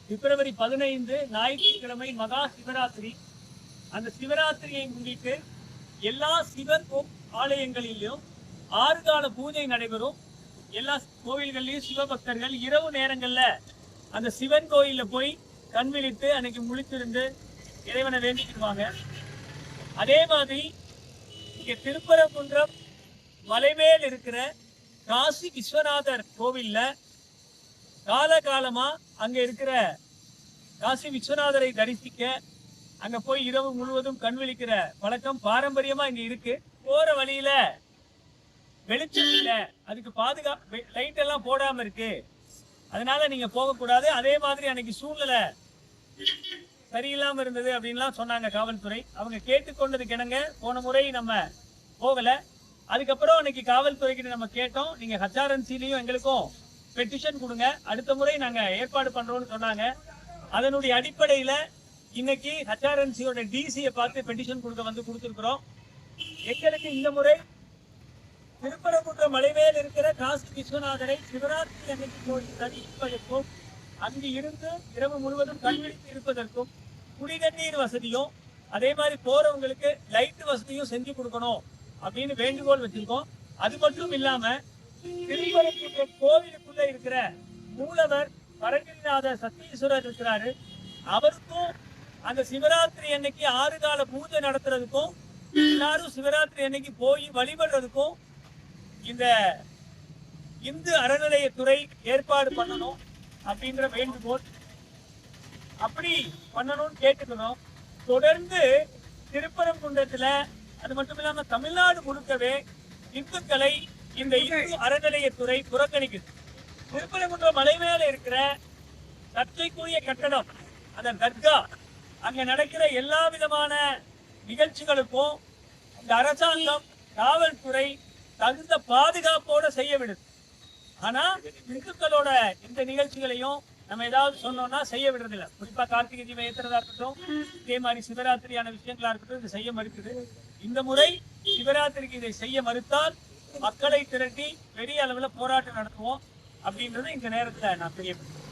பிப்ரவரி 15 ஞாயிற்றுக்கிழமை மகா சிவராத்திரி. அந்த சிவராத்திரியை முன்னிட்டு எல்லா சிவன் ஆலயங்களிலும் 6 கால பூஜை நடைபெறும். எல்லா கோவில்கள்லயும் சிவபக்தர்கள் இரவு நேரங்கள்ல அந்த சிவன் கோயில்ல போய் கண் விழித்து அன்னைக்கு முழித்திருந்து இறைவனை வேண்டிக்குவாங்க. அதே மாதிரி இங்க திருப்பரங்குன்றம் மலைமேல் இருக்கிற காசி விஸ்வநாதர் கோவில்ல காலகாலமா அங்க இருக்கிற காசி விஸ்வநாதரை தரிசிக்க அங்க போய் இரவு முழுவதும் கண் விழிக்கிற பழக்கம் பாரம்பரியமா இங்க இருக்கு. போற வழியில வெளிச்சம் இல்ல, அதுக்கு பாதுகாப்பு லைட் எல்லாம் போடாம இருக்கு, அதனால நீங்க போகக்கூடாது. அதே மாதிரி அன்னைக்கு சூழ்நிலை சரியில்லாம இருந்தது அப்படின்லாம் சொன்னாங்க காவல்துறை. அவங்க கேட்டுக்கொண்டதுக்கு இணங்க போன முறை நம்ம போகல. அதுக்கப்புறம் அன்னைக்கு காவல்துறை கிட்ட நம்ம கேட்டோம், நீங்க ஹச்ஆர்என்சிலையும் எங்களுக்கும் பெட்டிஷன் கொடுங்க, அடுத்த முறை நாங்க ஏற்பாடு பண்றோம்னு சொன்னாங்க. அதனுடைய அடிப்படையில இன்னைக்கு ஹச்ஆர்என்சியோட டிசியை பார்த்து பெட்டிஷன் கொடுக்க வந்து கொடுத்துருக்கிறோம். எங்களுக்கு இந்த முறை திருப்பரங்குன்றம் மலைமேல் இருக்கிற காசி விஸ்வநாதரை சிவராத்திரி அன்னைக்கு போய் தரிசிப்பதற்கும் அங்கு இருந்து இரவு முழுவதும் கண்விழித்து இருப்பதற்கும் குடிநீர் வசதியும் அதே மாதிரி போறவங்களுக்கு லைட் வசதியும் செஞ்சு கொடுக்கணும் அப்படின்னு வேண்டுகோள் வச்சிருக்கோம். அது மட்டும் இல்லாம திருப்பரங்குன்றம் கோவிலுக்குள்ள இருக்கிற மூலவர் பரங்கிரிநாத சத்தீஸ்வரர் இருக்கிறாரு, அவருக்கும் அந்த சிவராத்திரி அன்னைக்கு 6 கால பூஜை நடத்துறதுக்கும் எல்லாரும் சிவராத்திரி அன்னைக்கு போய் வழிபடுறதுக்கும் இந்த இந்து அறநிலையத்துறை ஏற்பாடு பண்ணணும் அப்படின்ற வேண்டுகோள். அப்படி பண்ணணும்னு கேட்டுக்கணும். தொடர்ந்து திருப்பரங்குன்றத்துல அது மட்டும் இல்லாம தமிழ்நாடு முழுக்கவே இந்துக்களை இந்த இந்து அறநிலையத்துறை புறக்கணிக்குது. திருப்பரங்குன்றம் மலை மேல இருக்கிற சர்ச்சைக்குரிய கட்டடம் அந்த தர்கா, அங்க நடக்கிற எல்லா விதமான நிகழ்ச்சிகளுக்கும் இந்த அரசாங்கம் காவல்துறை தகுந்த பாதுகாப்போட செய்ய விடுது. ஆனா இந்துக்களோட இந்த நிகழ்ச்சிகளையும் நம்ம ஏதாவது சொன்னோம்னா செய்ய விடுறதில்லை. குறிப்பா கார்த்திகை தீபம் ஏத்துறதா இருக்கட்டும், இதே மாதிரி சிவராத்திரியான விஷயங்களா இருக்கட்டும், இது செய்ய மறுக்குது. இந்த முறை சிவராத்திரிக்கு இதை செய்ய மறுத்தால் மக்களை திரட்டி பெரிய அளவுல போராட்டம் நடத்துவோம் அப்படின்றத இந்த நேரத்துல நான் தெரியப்படுத்துறேன்.